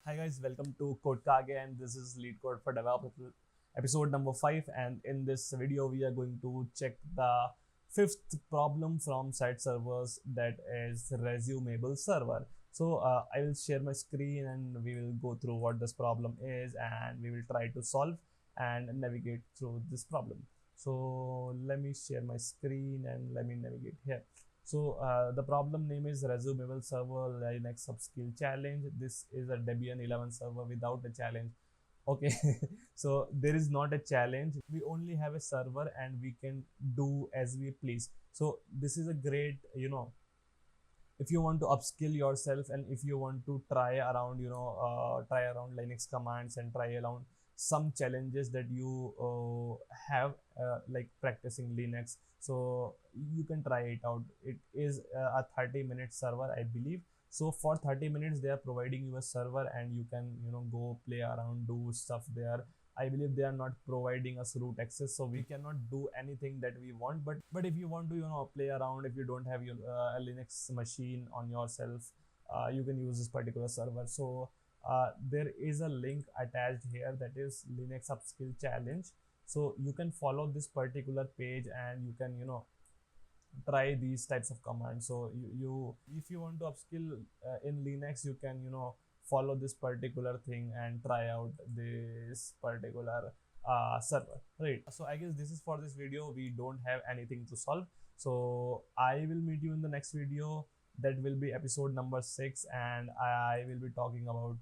Hi guys, welcome to Codekage and this is Lead Code for Developer episode number 5, and in this video we are going to check the fifth problem from site servers, that is Resumable server. So I will share my screen and we will go through what this problem is and we will try to solve and navigate through this problem. So let me share my screen and let me navigate here. So the problem name is Resumable Server Linux Upskill Challenge. This is a Debian 11 server without a challenge. Okay, so there is not a challenge. We only have a server and we can do as we please. So this is a great, if you want to upskill yourself and if you want to try around, try around Linux commands and try around some challenges that you have, like practicing Linux, so you can try it out. It is a 30-minute server, I believe. So for 30 minutes they are providing you a server and you can go play around, do stuff there. I believe they are not providing us root access, so we cannot do anything that we want. But if you want to play around, if you don't have a Linux machine on yourself, you can use this particular server. So there is a link attached here, that is Linux Upskill Challenge. So you can follow this particular page and you can try these types of commands. So you if you want to upskill in Linux, you can follow this particular thing and try out this particular server, right? So I guess this is for this video. We don't have anything to solve, so I will meet you in the next video. That will be episode number 6 and I will be talking about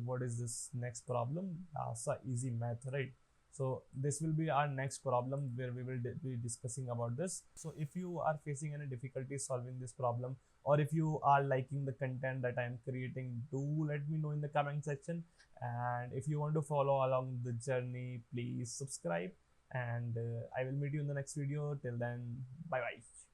what is this next problem. So easy math, right? So this will be our next problem where we will be discussing about this. So if you are facing any difficulty solving this problem, or if you are liking the content that I am creating, do let me know in the comment section. And if you want to follow along the journey, please subscribe, and I will meet you in the next video. Till then, bye bye.